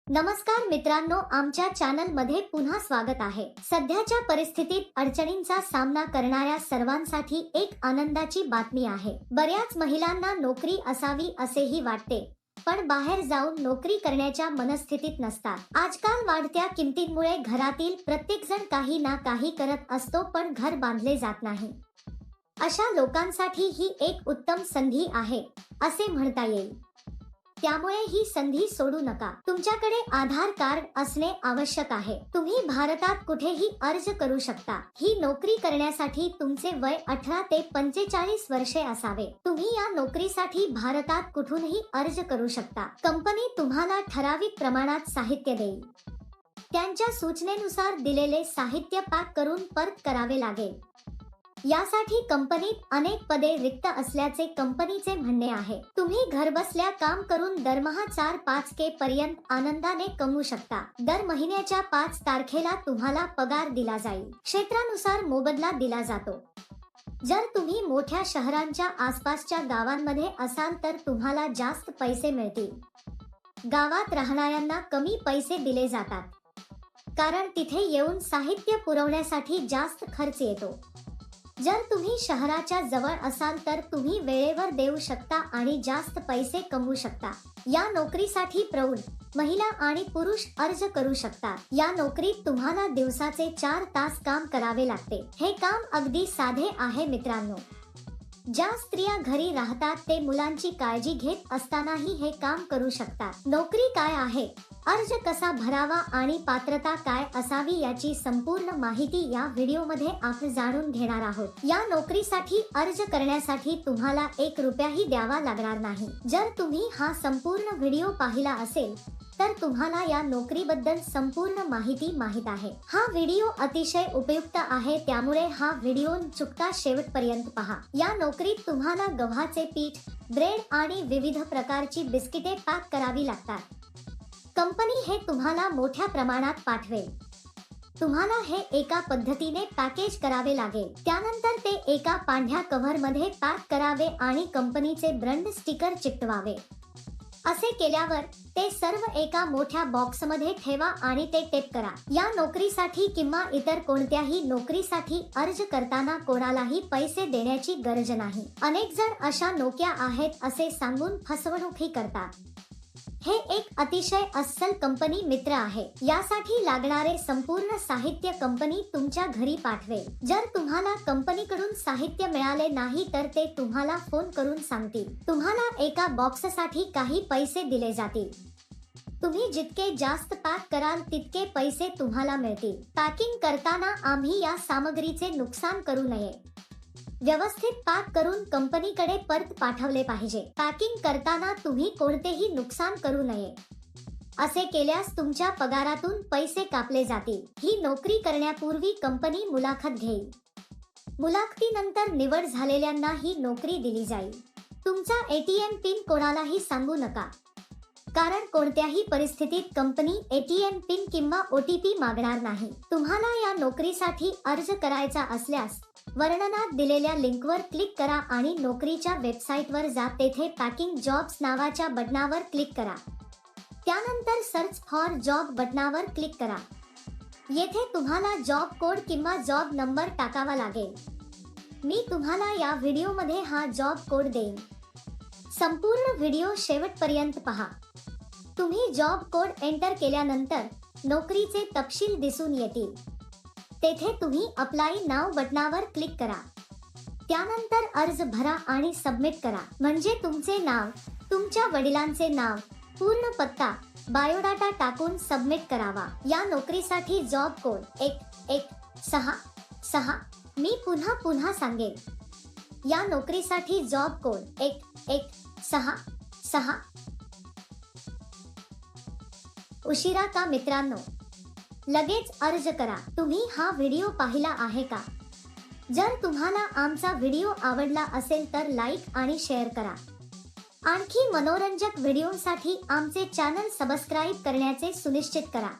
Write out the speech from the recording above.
नमस्कार मित्रांनो, आमच्या चॅनल मध्ये पुन्हा स्वागत आहे। सध्याच्या परिस्थितीत अडचणींचा सामना करणाऱ्या सर्वांसाठी एक आनंदाची बातमी आहे। बऱ्याच महिलांना नोकरी असावी असेही वाटते, पण बाहेर जाऊन नोकरी करण्याच्या मनस्थितीत नसतात। आजकाल वाढत्या किमतींमुळे घरातील प्रत्येकजण काही ना काही करत असतो, पण घर बांधले जात नाही। अशा लोकांसाठी ही एक उत्तम संधी आहे असे म्हणता येईल। त्यामुळे ही संधी सोडू नका। तुमच्याकडे आधार कार्ड असणे आवश्यक आहे। तुम्ही भारतात कुठेही अर्ज करू शकता। ही नोकरी करण्यासाठी तुमचे वय 18 ते 45 वर्षे असावे। तुम्ही या नोकरीसाठी भारतात कुठूनही अर्ज करू शकता। कंपनी तुम्हाला ठराविक प्रमाणात साहित्य देईल। त्यांच्या सूचनेनुसार दिलेले साहित्य पॅक करून परत करावे लागेल। यासाठी कंपनीत अनेक पदे रिक्त असल्याचे कंपनीचे म्हणणे आहे। तुम्ही घरबसल्या काम करून दरमहा 4-5K पर्यंत आनंदाने कमवू शकता। दर महिन्याच्या 5 तारखेला तुम्हाला पगार दिला जाईल। क्षेत्रानुसार मोबदला दिला जातो। जर तुम्ही मोठ्या शहरांच्या आसपासच्या गावांमध्ये असाल तर तुम्हाला जास्त पैसे मिळतील। गावात राहणाऱ्यांना कमी पैसे दिले जातात, कारण तिथे येऊन साहित्य पुरवण्यासाठी जास्त खर्च येतो। जर तुम्ही शहराच्या जवळ असाल तर तुम्ही वेळेवर देऊ शकता आणि जास्त पैसे कमवू शकता। या नोकरीसाठी प्रौढ, महिला आणि पुरुष अर्ज करू शकतात। या नोकरीत तुम्हाला दिवसाचे 4 तास काम करावे लागते। हे काम अगदी साधे आहे मित्रांनो। ज्या स्त्रिया घरी राहतात ते मुलांची काळजी घेत असतानाही हे काम करू शकतात। नोकरी काय आहे, अर्ज कसा भरावा आणि पात्रता काय असावी याची संपूर्ण माहिती या व्हिडिओमध्ये आपण जाणून घेणार आहोत। या नोकरीसाठी अर्ज करण्यासाठी तुम्हाला 1 रुपयाही द्यावा लागणार नाही। जर तुम्ही हा संपूर्ण व्हिडिओ पाहिला असेल तर तुम्हाला या नोकरीबद्दल संपूर्ण माहिती माहित आहे। हा व्हिडिओ अतिशय उपयुक्त आहे, त्यामुळे हा व्हिडिओ न चुकता शेवटपर्यंत पहा। या नोकरीत तुम्हाला गव्हाचे पीठ, ब्रेड आणि विविध प्रकारची बिस्किटे पॅक करावी लागतात। कंपनी हे तुम्हाला मोठ्या प्रमाणात पाठवेल। तुम्हाला हे एका पद्धतीने पॅकेज करावे लागेल। त्यानंतर ते एका पांढऱ्या कव्हर मध्ये पॅक करावे आणि कंपनीचे ब्रँड स्टिकर चिकटवावे। असे केल्यावर ते सर्व एका मोठ्या बॉक्समध्ये ठेवा आणि ते टेप करा। या नोकरीसाठी किंवा इतर कोणत्याही नोकरीसाठी अर्ज करताना कोणालाही पैसे देण्याची गरज नाही। अनेक जण अशा नोकऱ्या आहेत असे सांगून फसवणूकही करतात। हे एक अतिशय अस्सल कंपनी मित्र आहे। यासाठी लागणारे संपूर्ण साहित्य कंपनी तुमच्या घरी पाठवेल। जर तुम्हाला कंपनीकडून साहित्य मिळाले नाही तर ते तुम्हाला फोन करून सांगतील। तुम्हाला एका बॉक्ससाठी काही पैसे दिले जातील। तुम्ही जितके जास्त पॅक कराल तितके पैसे तुम्हाला मिळतील। पॅकिंग करताना आम्ही या सामग्रीचे नुकसान करू नये। व्यवस्थित पॅक करून कंपनीकडे परत पाठवले पाहिजे। पॅकिंग करताना तुम्ही कोणतेही नुकसान करू नये। असे केल्यास तुमच्या पगारातून पैसे कापले जातील। ही नोकरी करण्यापूर्वी कंपनी मुलाखत घेईल। मुलाखतीनंतर निवड झालेल्यांना ही नोकरी दिली जाईल। तुमचा ATM पिन कोणालाही सांगू नका, कारण कोणत्याही परिस्थितीत कंपनी ATM पिन किंवा OTP मागणार नाही। तुम्हाला या नोकरीसाठी अर्ज करायचा असल्यास वर्णनात दिलेल्या लिंकवर क्लिक करा आणि नोकरीच्या वेबसाईटवर जा। तेथे पॅकिंग जॉब्स नावाच्या बटनावर क्लिक करा। त्यानंतर सर्च फॉर जॉब बटनावर क्लिक करा। येथे तुम्हाला जॉब कोड किंवा जॉब नंबर टाकावा लागेल। मी तुम्हाला या व्हिडिओमध्ये हा जॉब कोड देईन। संपूर्ण व्हिडिओ शेवटपर्यंत पहा। तुम्ही जॉब कोड एंटर केल्यानंतर नोकरीचे तपशील दिसून येतील। तेथे तुम्ही अप्लाय नाव बटनावर क्लिक करा। त्यानंतर अर्ज भरा आणि सबमिट करा। म्हणजे तुमचे नाव, तुमच्या वडिलांचे नाव, पूर्ण पत्ता, बायोडाटा टाकून सबमिट करावा। या नोकरीसाठी जॉब कोड 1166। मी पुन्हा सांगेन। या नोकरीसाठी जॉब कोड 1166। उशिरा का मित्रांनो? लगेच अर्ज करा। तुम्ही हा व्हिडिओ पाहिला आहे का? जर तुम्हाला आमचा व्हिडिओ आवडला असेल तर लाईक आणि शेअर करा। आणखी मनोरंजक व्हिडिओसाठी आमचे चॅनल सबस्क्राईब करण्याचे सुनिश्चित करा।